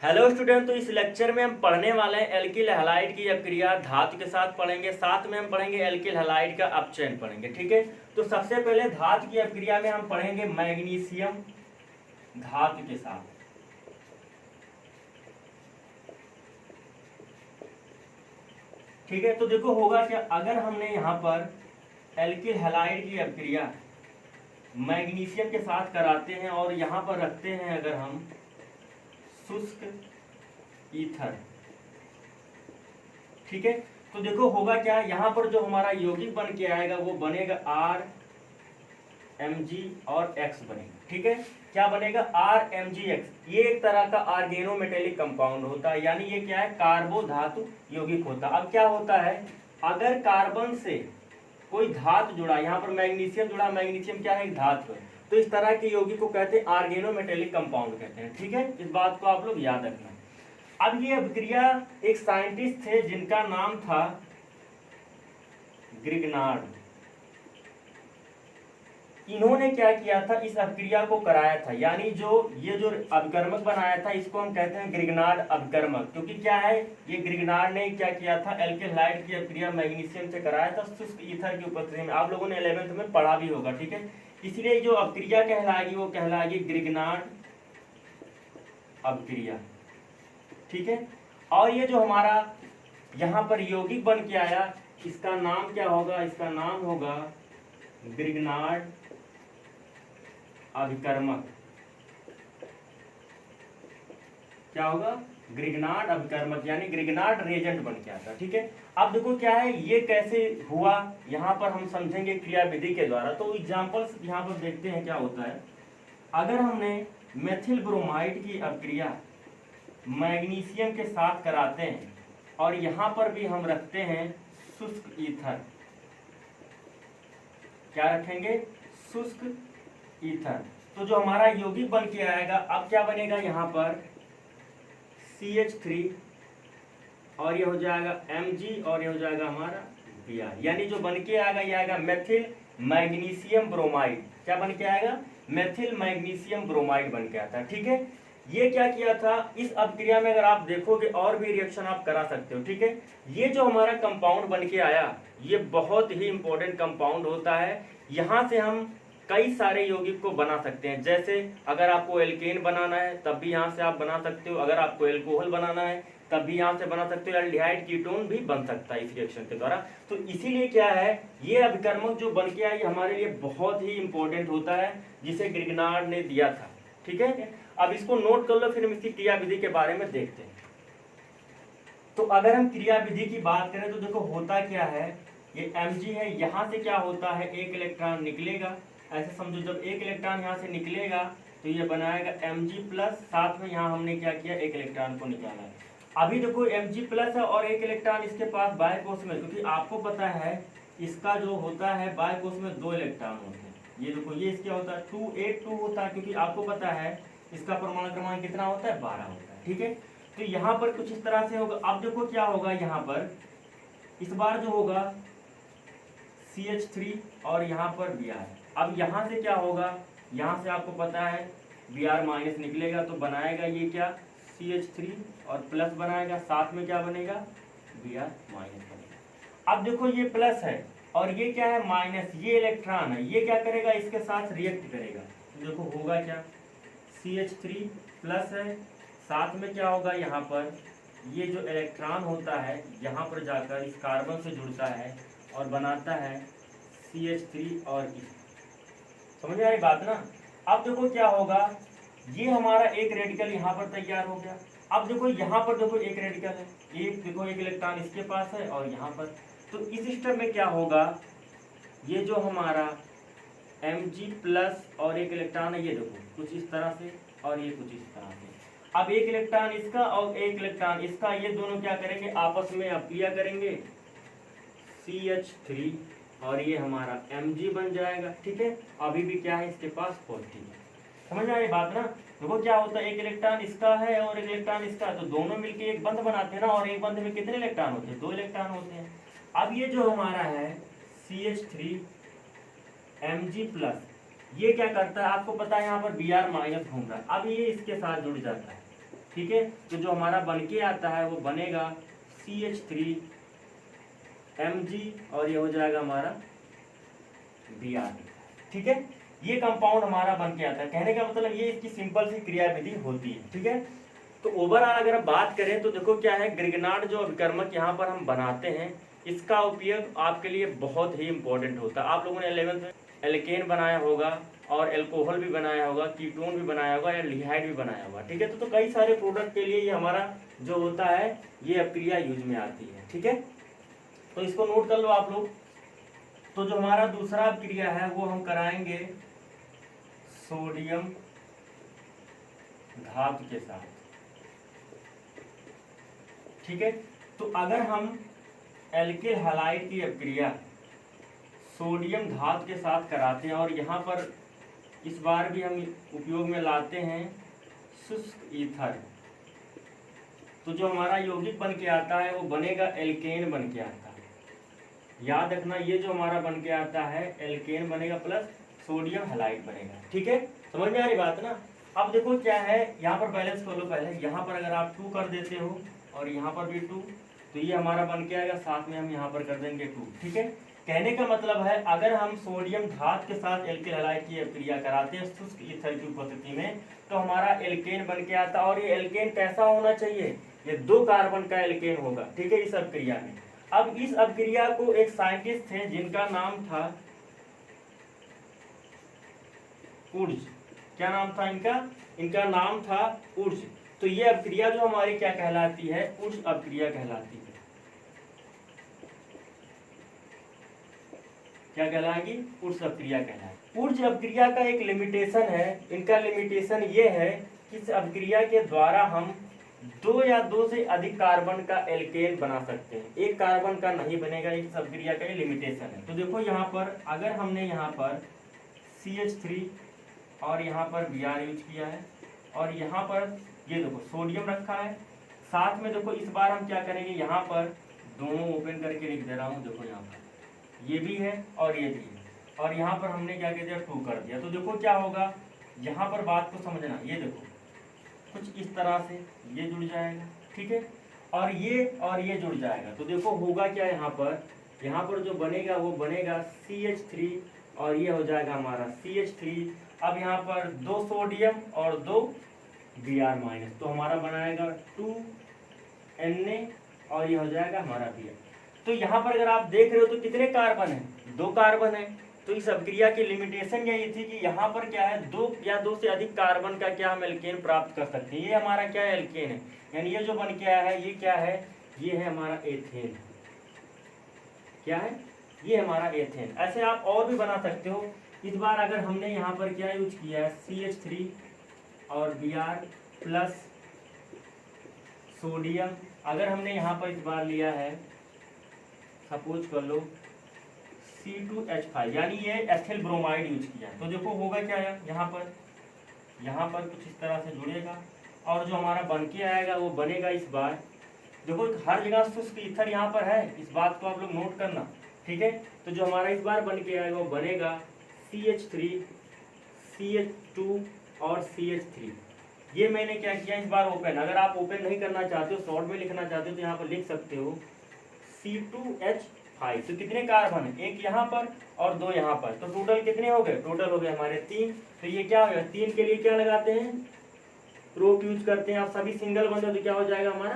Hello student, तो इस lecture में हम पढ़ने वाले हैं एल्किल हैलाइड की अपक्रिया धातु के साथ पढ़ेंगे। साथ में हम पढ़ेंगे एल्किल हैलाइड का अपचयन पढ़ेंगे। ठीक है, तो सबसे पहले धातु की अपक्रिया में हम पढ़ेंगे मैग्नीशियम धातु के साथ। ठीक है, तो देखो होगा क्या, अगर हमने यहाँ पर एल्किल हैलाइड की अपक्रिया मैग्नीशियम के साथ कराते हैं और यहाँ पर रखते हैं अगर हम शुष्क ईथर। ठीक है, तो देखो होगा क्या, यहाँ पर जो हमारा यौगिक बन के आएगा वो बनेगा RMg और X बनेगा। ठीक है, क्या बनेगा RMgX। ये एक तरह का ऑर्गेनोमेटेलिक कंपाउंड होता है, यानी ये क्या है, कार्बो धातु यौगिक होता है। अब क्या होता है, अगर कार्बन से कोई धातु जुड़ा, यहाँ पर मैग्नीशियम जुड़ा, मैग्नीशियम क्या है, एक धातु है, तो इस तरह के यौगिक को कहते हैं ऑर्गेनोमेटेलिक कंपाउंड कहते हैं। ठीक है, इस बात को आप लोग याद रखना। अब ये अभिक्रिया एक साइंटिस्ट थे जिनका नाम था ग्रिग्नार्ड। इन्होंने क्या किया था, इस अभिक्रिया को कराया था, यानी ये जो अभिकर्मक बनाया था इसको हम कहते हैं ग्रिग्नार्ड अभिकर्मक। क्योंकि क्या है, ये ग्रिग्नार्ड ने क्या किया था, एल्किल हैलाइड की अभिक्रिया मैग्नीशियम से कराया था शुष्क ईथर की उपस्थिति में। आप लोगों ने 11th में पढ़ा भी होगा। ठीक है, इसलिए जो अभिक्रिया कहलाएगी वो कहलाएगी ग्रिग्नार्ड अभिक्रिया। ठीक है, और ये जो हमारा यहाँ पर यौगिक बन के आया, इसका नाम क्या होगा, इसका नाम होगा ग्रिग्नार्ड अभिकर्मक। क्या होगा, ग्रिग्नार्ड अभिकर्मक, यानी ग्रिग्नार्ड रेजेंट बन के आता। ठीक है, अब देखो क्या है, ये कैसे हुआ, यहाँ पर हम समझेंगे क्रिया विधि के द्वारा। तो एग्जांपल्स यहाँ पर देखते हैं क्या होता है। अगर हमने मेथिल ब्रोमाइड की अपक्रिया मैग्नीशियम के साथ कराते हैं और यहाँ पर भी हम रखते हैं शुष्क ईथर। क्या रखेंगे, शुष्क ईथर। तो जो हमारा यौगिक बन के आएगा, अब क्या बनेगा, यहाँ पर CH3 और ये हो जाएगा Mg और ये हो जाएगा हमारा Br, यानी जो बन के आएगा ये आएगा मेथिल मैग्नीशियम ब्रोमाइड। क्या बन के आएगा, मेथिल मैग्नीशियम ब्रोमाइड बन के आता है। ठीक है, ये क्या किया था, इस अपक्रिया में अगर आप देखोगे और भी रिएक्शन आप करा सकते हो। ठीक है, ये जो हमारा कंपाउंड बन के आया ये बहुत ही इंपॉर्टेंट कंपाउंड होता है। यहाँ से हम कई सारे यौगिक को बना सकते हैं। जैसे अगर आपको एल्केन बनाना है तब भी यहाँ से आप बना सकते हो, अगर आपको एल्कोहल बनाना है तब भी यहाँ से बना सकते हो, एल्डिहाइड कीटोन भी बन सकता है इस रिएक्शन के द्वारा। तो इसीलिए क्या है, ये अभिकर्मक जो बन के आया हमारे लिए बहुत ही इंपॉर्टेंट होता है, जिसे ग्रिग्नार्ड ने दिया था। ठीक है, अब इसको नोट कर लो, फिर हम इसकी क्रिया विधि के बारे में देखते हैं। तो अगर हम क्रिया विधि की बात करें तो देखो होता क्या है, ये Mg है, यहाँ से क्या होता है, एक इलेक्ट्रॉन निकलेगा। ऐसे समझो, जब एक इलेक्ट्रॉन यहाँ से निकलेगा तो ये बनाएगा Mg प्लस, साथ में यहाँ हमने क्या किया, एक इलेक्ट्रॉन को निकाला है। अभी देखो Mg प्लस है और एक इलेक्ट्रॉन इसके पास बाह्य कोश में, क्योंकि आपको पता है इसका जो होता है बाह्य कोश में 2 इलेक्ट्रॉन होते हैं। ये देखो ये इसका होता है 282 होता है, क्योंकि आपको पता है इसका परमाणु क्रमांक कितना होता है, 12 होता है। ठीक है, तो यहाँ पर कुछ इस तरह से होगा। अब देखो क्या होगा, यहाँ पर इस बार जो होगा CH3 और यहाँ पर Br। अब यहाँ से क्या होगा, यहाँ से आपको पता है Br माइनस निकलेगा तो बनाएगा ये क्या, CH3 और प्लस बनाएगा, साथ में क्या बनेगा, Br माइनस बनेगा। अब देखो ये प्लस है और ये क्या है, माइनस, ये इलेक्ट्रॉन है, ये क्या करेगा, इसके साथ रिएक्ट करेगा। तो देखो होगा क्या, CH3 प्लस है, साथ में क्या होगा, यहाँ पर ये जो इलेक्ट्रॉन होता है यहाँ पर जाकर इस कार्बन से जुड़ता है और बनाता है CH3 और समझ में आ रही बात ना। अब देखो क्या होगा, ये हमारा एक रेडिकल यहाँ पर तैयार हो गया। अब देखो यहाँ पर देखो एक रेडिकल है, एक देखो एक इलेक्ट्रॉन इसके पास है और यहाँ पर, तो इस स्टेप में क्या होगा, ये जो हमारा Mg प्लस और एक इलेक्ट्रॉन है, ये देखो कुछ इस तरह से और ये कुछ इस तरह से। अब एक इलेक्ट्रॉन इसका और एक इलेक्ट्रॉन इसका, ये दोनों क्या करेंगे, आपस में अपक्रिया करेंगे, CH3 और ये हमारा Mg बन जाएगा। ठीक है, अभी भी क्या है, इसके पास पॉजिटिव है। समझ में आ रही बात ना। देखो क्या होता है, एक इलेक्ट्रॉन इसका है और एक इलेक्ट्रॉन इसका, तो दोनों मिलके एक बंध बनाते हैं ना, और एक बंध में कितने इलेक्ट्रॉन होते हैं, 2 इलेक्ट्रॉन होते हैं। अब ये जो हमारा है CH3 Mg प्लस, ये क्या करता है, आपको पता है यहाँ पर Br माइनस घूम रहा है, अब ये इसके साथ जुड़ जाता है। ठीक है। तो जो हमारा बन के आता है वो बनेगा CH3Mg और ये हो जाएगा हमारा Br, ठीक है। ये कंपाउंड हमारा बन के आता है। कहने का मतलब ये इसकी सिंपल सी क्रियाविधि होती है, ठीक है। तो ओवरऑल अगर हम बात करें तो देखो क्या है, ग्रिग्नार्ड जो अभिकर्मक यहाँ पर हम बनाते हैं इसका उपयोग आपके लिए बहुत ही इंपॉर्टेंट होता है। आप लोगों ने 11th में एल्केन बनाया होगा और एल्कोहल भी बनाया होगा, कीटोन भी बनाया होगा या लिहाइड भी बनाया होगा, ठीक है। तो कई सारे प्रोडक्ट के लिए ये हमारा जो होता है ये अभिक्रिया यूज में आती है, ठीक है। तो इसको नोट कर लो आप लोग। तो जो हमारा दूसरा अभिक्रिया है वो हम कराएंगे सोडियम धातु के साथ, ठीक है। तो अगर हम एल्किल हैलाइड की अभिक्रिया सोडियम धातु के साथ कराते हैं और यहाँ पर इस बार भी हम उपयोग में लाते हैं शुष्क ईथर, तो जो हमारा यौगिक बन के आता है वो बनेगा एल्केन बन के आता है। याद रखना ये जो हमारा बन के आता है एल्केन बनेगा प्लस सोडियम हैलाइड बनेगा, ठीक है। समझ में आ रही बात ना। अब देखो क्या है, यहाँ पर बैलेंस कर लो पहले। यहाँ पर अगर आप 2 कर देते हो और यहाँ पर भी 2, तो ये हमारा बन के आएगा, साथ में हम यहाँ पर कर देंगे 2, ठीक है। कहने का मतलब है अगर हम सोडियम धातु के साथ एल्किल हैलाइड की अभिक्रिया कराते हैं शुष्क ईथर की उपस्थिति में तो हमारा एल्केन बन के आता है। और ये एल्केन कैसा होना चाहिए, ये 2 कार्बन का एल्केन होगा, ठीक है, इस अभिक्रिया में। अब इस अभिक्रिया को एक साइंटिस्ट थे जिनका नाम था उर्ज। क्या नाम था इनका नाम था उर्ज। तो ये अभिक्रिया जो हमारी क्या कहलाती है, उर्ज अभिक्रिया कहलाती है। क्या कहलाएगी, उर्ज अभिक्रिया कहलाएगी। उर्ज अभिक्रिया का एक लिमिटेशन है, इनका लिमिटेशन ये है कि इस अभिक्रिया के द्वारा हम 2 या 2 से अधिक कार्बन का एल्केन बना सकते हैं, एक कार्बन का नहीं बनेगा। इस अभिक्रिया का ये लिमिटेशन है। तो देखो यहाँ पर अगर हमने यहाँ पर CH3 और यहाँ पर Br यूज किया है और यहाँ पर ये देखो सोडियम रखा है, साथ में देखो इस बार हम क्या करेंगे, यहाँ पर दोनों ओपन करके लिख दे रहा हूँ। देखो यहाँ पर ये भी है और ये भी है और यहाँ पर हमने क्या कर दिया, 2 कर दिया। तो देखो क्या होगा, यहाँ पर बात को समझना। ये देखो कुछ इस तरह से ये जुड़ जाएगा, ठीक है, और ये जुड़ जाएगा। तो देखो होगा क्या, यहाँ पर जो बनेगा वो बनेगा CH3 और ये हो जाएगा हमारा CH3। अब यहाँ पर 2 सोडियम और 2 Br माइनस, तो हमारा बनाएगा 2Na और ये हो जाएगा हमारा Br। तो यहाँ पर अगर आप देख रहे हो तो कितने कार्बन है, 2 कार्बन है। तो इस अभिक्रिया की लिमिटेशन यही थी कि यहाँ पर क्या है, 2 या 2 से अधिक कार्बन का क्या हम एल्केन प्राप्त कर सकते हैं। ये हमारा क्या है, एल्केन है। यानी ये जो बन के आया है ये क्या है, ये है हमारा एथेन। क्या है, ये हमारा एथेन। ऐसे आप और भी बना सकते हो। इस बार अगर हमने यहाँ पर क्या यूज किया है, CH3 और Br प्लस सोडियम। अगर हमने यहाँ पर इस बार लिया है, सपोज कर लो C2H5, यानी ये एथिल ब्रोमाइड यूज किया है। तो देखो होगा क्या है, यहाँ पर कुछ इस तरह से जुड़ेगा और जो हमारा बन के आएगा वो बनेगा इस बार। देखो हर जगह शुष्क ईथर यहाँ पर है, इस बात को आप लोग नोट करना, ठीक है। तो जो हमारा इस बार बन के आएगा वो बनेगा CH3 CH2 और CH3। ये मैंने क्या किया, इस बार ओपन। अगर आप ओपन नहीं करना चाहते हो, शॉर्ट में लिखना चाहते हो तो यहाँ पर लिख सकते हो C2H5। तो कितने कार्बन है, 1 यहाँ पर और 2 यहाँ पर, तो टोटल कितने हो गए, टोटल हो गए हमारे 3। तो ये क्या होगा, 3 के लिए क्या लगाते हैं, प्रोप यूज करते हैं। आप सभी सिंगल बंदे तो क्या हो जाएगा हमारा,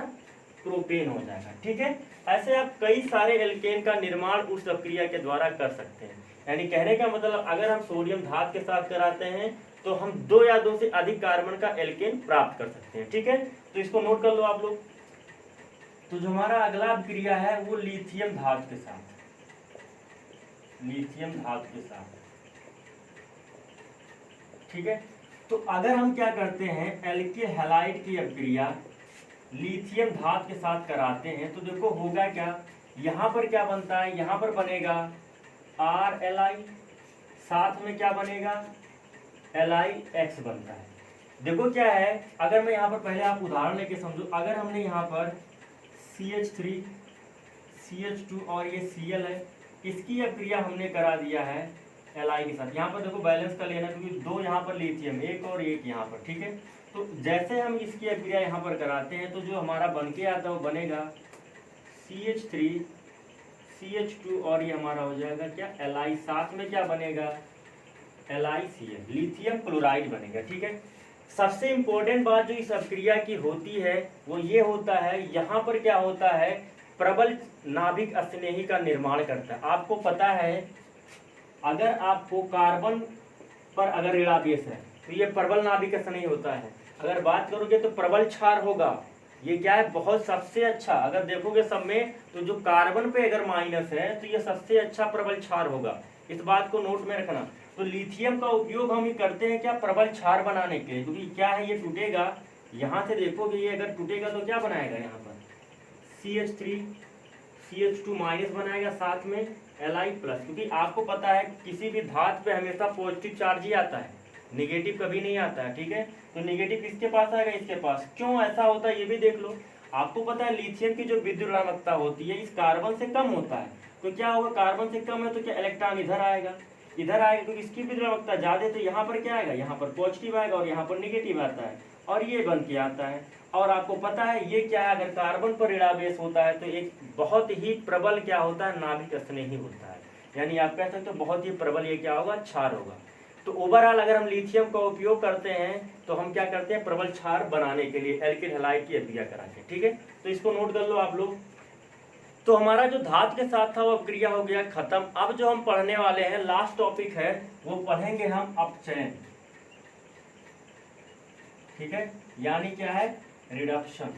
प्रोपेन हो जाएगा, ठीक है। ऐसे आप कई सारे एल्केन का निर्माण उस अभिक्रिया के द्वारा कर सकते हैं। यानी कहने का मतलब अगर हम सोडियम धातु के साथ कराते हैं तो हम 2 या 2 से अधिक कार्बन का एल्केन प्राप्त कर सकते हैं, ठीक है। तो इसको नोट कर लो आप लोग। तो जो हमारा अगला अभिक्रिया है वो लिथियम धातु के साथ, ठीक है। तो अगर हम क्या करते हैं, एल्किल हैलाइड की अभिक्रिया लिथियम धातु के साथ कराते हैं तो देखो होगा क्या, यहाँ पर क्या बनता है, यहाँ पर बनेगा RLi, साथ में क्या बनेगा, LiX बनता है। देखो क्या है, अगर मैं यहाँ पर पहले आप उदाहरण लेके समझो। अगर हमने यहाँ पर CH3 CH2 और ये Cl है, इसकी अभिक्रिया हमने करा दिया है Li के साथ। यहाँ पर देखो बैलेंस का लेना, क्योंकि 2 यहाँ पर लिथियम, 1 और 1 यहाँ पर, ठीक है। तो जैसे हम इसकी अभिक्रिया यहाँ पर कराते हैं तो जो हमारा बन के आता है वो बनेगा CH3 CH2 और ये हमारा हो जाएगा क्या Li, साथ में क्या बनेगा LiCl, लिथियम क्लोराइड बनेगा। ठीक है, सबसे इंपॉर्टेंट बात जो इस अभिक्रिया की होती है वो ये होता है, यहाँ पर क्या होता है प्रबल नाभिक स्नेही का निर्माण करता है। आपको पता है अगर आपको कार्बन पर अगर ऋणावेश है तो ये प्रबल नाभिक स्नेही होता है। अगर बात करोगे तो प्रबल क्षार होगा, ये क्या है बहुत सबसे अच्छा, अगर देखोगे सब में तो जो कार्बन पे अगर माइनस है तो ये सबसे अच्छा प्रबल क्षार होगा, इस बात को नोट में रखना। तो लिथियम का उपयोग हम ही करते हैं क्या प्रबल क्षार बनाने के लिए, क्योंकि क्या है ये टूटेगा, यहाँ से देखोगे ये अगर टूटेगा तो क्या बनाएगा यहाँ पर CH3 CH2 माइनस बनाएगा, साथ में Li प्लस, क्योंकि आपको पता है किसी भी धातु पे हमेशा पॉजिटिव चार्ज ही आता है, नेगेटिव कभी नहीं आता है। ठीक है, तो नेगेटिव किसके पास आएगा इसके पास, क्यों ऐसा होता है ये भी देख लो। आपको पता है लिथियम की जो विद्युत ऋणात्मकता होती है इस कार्बन से कम होता है, तो क्या होगा कार्बन से कम है तो क्या इलेक्ट्रॉन इधर आएगा क्योंकि इसकी विद्युत ऋणात्मकता ज्यादा है, तो यहाँ पर क्या आएगा यहाँ पर पॉजिटिव आएगा और यहाँ पर नेगेटिव आता है और ये बन के आता है। और आपको पता है ये क्या है, अगर कार्बन पर ऋणावेश होता है तो एक बहुत ही प्रबल क्या होता है नाभिक स्नेही होता है, यानी आप कह सकते हो बहुत ही प्रबल ये क्या होगा क्षार होगा। तो ओवरऑल अगर हम लिथियम का उपयोग करते हैं तो हम क्या करते हैं प्रबल क्षार बनाने के लिए एल्किल हैलाइड की अभिक्रिया कराते हैं। ठीक है, तो इसको नोट कर लो आप लोग। तो हमारा जो धातु के साथ था वो अभिक्रिया हो गया खत्म। अब जो हम पढ़ने वाले हैं लास्ट टॉपिक है वो पढ़ेंगे हम अपचयन। ठीक है, यानी क्या है रिडक्शन।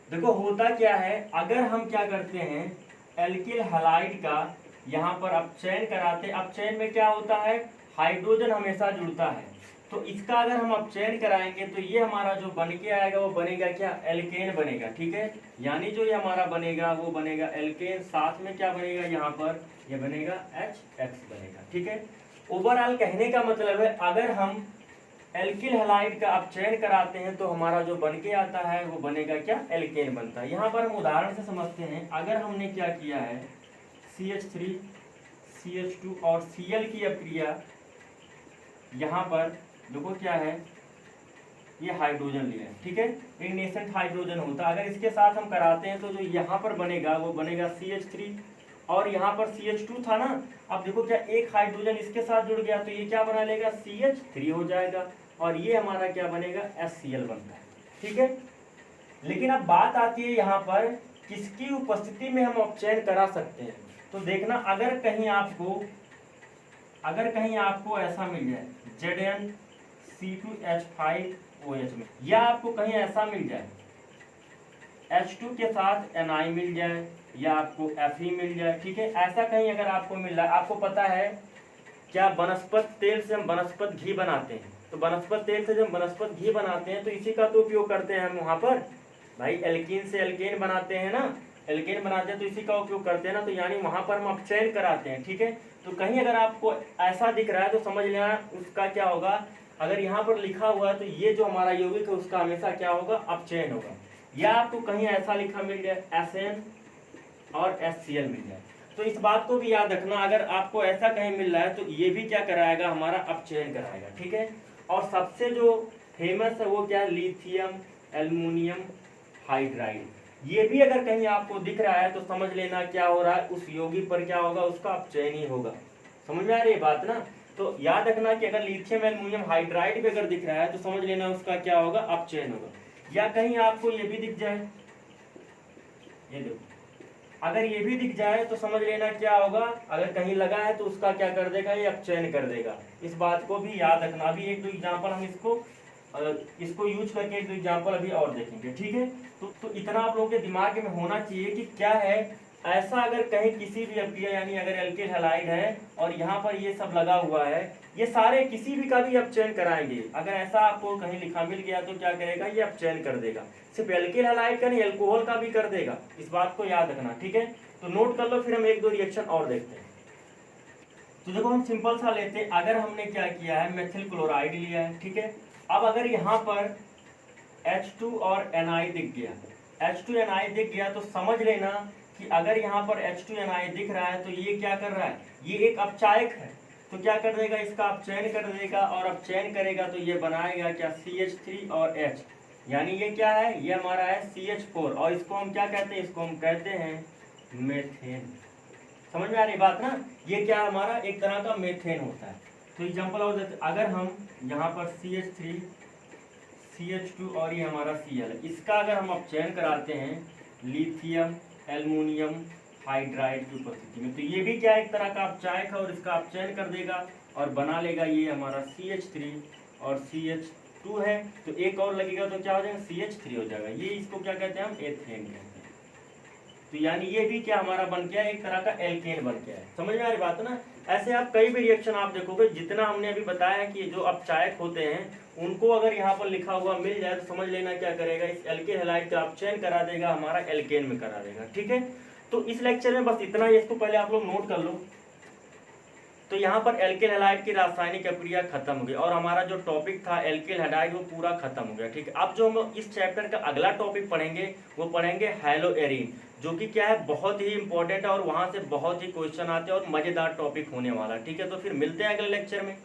देखो होता क्या है, अगर हम क्या करते हैं एल्किल हैलाइड का यहाँ पर अपचयन कराते, अपचयन में क्या होता है हाइड्रोजन हमेशा जुड़ता है, तो इसका अगर हम अपचयन कराएंगे तो ये हमारा जो बन के आएगा वो बनेगा क्या एल्केन बनेगा। ठीक है, यानी जो ये हमारा बनेगा वो बनेगा एल्केन, साथ में क्या बनेगा यहाँ पर ये बनेगा HX बनेगा। ठीक है, ओवरऑल कहने का मतलब है अगर हम एल्किल हैलाइड का अपचयन कराते हैं तो हमारा जो बन के आता है वो बनेगा क्या एल्केन बनता है। यहाँ पर हम उदाहरण से समझते हैं, अगर हमने क्या किया है CH3 CH2 और Cl की अभिक्रिया, यहाँ पर देखो क्या है ये हाइड्रोजन लिया है। ठीक है, एक नेसेंट हाइड्रोजन होता है, अगर इसके साथ हम कराते हैं तो जो यहाँ पर बनेगा वो बनेगा CH3 और यहाँ पर CH2 था ना, अब देखो क्या एक हाइड्रोजन इसके साथ जुड़ गया तो ये क्या बना लेगा CH3 हो जाएगा और ये हमारा क्या बनेगा HCl बनता है। ठीक है, लेकिन अब बात आती है यहाँ पर किसकी उपस्थिति में हम अपचयन करा सकते हैं। तो देखना अगर कहीं आपको ऐसा मिल जाए ZnC2H5OH में, या आपको कहीं ऐसा मिल जाए H2 के साथ Ni मिल जाए या आपको Fe मिल जाए। ठीक है, ऐसा कहीं अगर आपको मिल रहा है, आपको पता है क्या वनस्पत तेल से हम वनस्पत घी बनाते हैं, तो वनस्पत तेल से जब वनस्पत घी बनाते हैं तो इसी का तो उपयोग करते हैं हम वहां पर, भाई एल्कीन से एल्केन बनाते हैं ना, एल्केन बनाते हैं तो इसी का उपयोग करते हैं ना, तो यानी वहां पर हम अपचयन कराते हैं। ठीक है, तो कहीं अगर आपको ऐसा दिख रहा है तो समझ लेना उसका क्या होगा, अगर यहाँ पर लिखा हुआ है तो ये जो हमारा यौगिक है उसका हमेशा क्या होगा अपचयन होगा, या आपको कहीं ऐसा लिखा मिल जाए SN और HCl मिल जाए, तो इस बात को भी याद रखना, अगर आपको ऐसा कहीं मिल रहा है तो ये भी क्या कराएगा हमारा अपचयन कराएगा। ठीक है, और सबसे जो फेमस है वो क्या है लिथियम एल्युमिनियम हाइड्राइड, ये भी अगर कहीं आपको दिख रहा है तो समझ लेना क्या हो रहा है उस यौगिक पर क्या होगा उसका अपचयन ही होगा। समझ में आ रही है बात ना, तो याद रखना कि अगर लिथियम एल्युमिनियम हाइड्राइड भी अगर दिख रहा है तो समझ लेना उसका क्या होगा अपचयन होगा। या कहीं आपको ये भी दिख जाए, ये देखो अगर ये भी दिख जाए तो समझ लेना क्या होगा, अगर कहीं लगा है तो उसका क्या कर देगा ये अपचयन कर देगा, इस बात को भी याद रखना। अभी एक दो एग्जाम्पल हम इसको यूज करके एक दो एग्जाम्पल अभी और देखेंगे। ठीक है, तो इतना आप लोगों के दिमाग में होना चाहिए कि क्या है ऐसा, अगर कहीं किसी भी अभिक्रिया यानी अगर एल्किल हैलाइड है और यहाँ पर ये सब लगा हुआ है, ये सारे किसी भी का भी अपचयन कराएंगे, अगर ऐसा आपको कहीं लिखा मिल गया तो क्या करेगा ये अपचयन कर देगा, सिर्फ एल्किल हैलाइड का नहीं अल्कोहल का भी कर देगा, इस बात को याद रखना। ठीक है, तो नोट कर लो, फिर हम एक दो रिएक्शन और देखते हैं। तो देखो हम सिंपल सा लेते हैं, अगर हमने क्या किया है मेथिल क्लोराइड लिया है। ठीक है, अब अगर यहाँ पर H2 और Ni दिख गया, H2Ni दिख गया तो समझ लेना कि अगर यहाँ पर H2Ni दिख रहा है तो ये क्या कर रहा है, ये एक अपचायक है, तो क्या कर देगा, इसका आप चयन कर देगा, और अब चयन करेगा तो ये बनाएगा क्या, CH3 और H, यानी ये क्या है, ये हमारा है CH4, और इसको हम क्या कहते हैं, इसको हम कहते हैं मेथेन। समझ में आ रही बात ना, ये क्या हमारा एक तरह का मेथेन होता है। तो एग्जांपल और देते, अगर हम यहाँ पर CH3 CH2 और ये हमारा Cl, इसका अगर हम अब चयन कराते हैं लिथियम एल्युमिनियम हाइड्राइड की उपस्थिति में, तो ये भी क्या एक तरह का अपचायक है, और इसका आप चयन कर देगा और बना लेगा ये हमारा CH3 और CH2 है, तो एक और लगेगा तो क्या हो जाएगा, CH3 हो जाएगा। ये इसको क्या कहते हैं हम, एथेन कहते हैं। तो यानी ये भी क्या हमारा बन गया, एक तरह का एल्केन बन गया है। समझ में आ रही बात ना। ऐसे आप कई भी रिएक्शन आप देखोगे, जितना हमने अभी बताया कि जो अपचायक होते हैं उनको अगर यहाँ पर लिखा हुआ मिल जाए तो समझ लेना क्या करेगा, इस एल्केन हैलाइड का आप चयन करा देगा, हमारा एल्केन में करा देगा। ठीक है, तो इस लेक्चर में बस इतना ही, इसको पहले आप लोग नोट कर लो। तो यहाँ पर एल्केन हैलाइड की रासायनिक अभिक्रिया खत्म हो गई, और हमारा जो टॉपिक था एल्केन हैलाइड वो पूरा खत्म हो गया। ठीक है, अब जो हम इस चैप्टर का अगला टॉपिक पढ़ेंगे वो पढ़ेंगे हैलोएरिन, जो कि क्या है, बहुत ही इंपॉर्टेंट है, और वहाँ से बहुत ही क्वेश्चन आते हैं और मजेदार टॉपिक होने वाला। ठीक है, तो फिर मिलते हैं अगले लेक्चर में।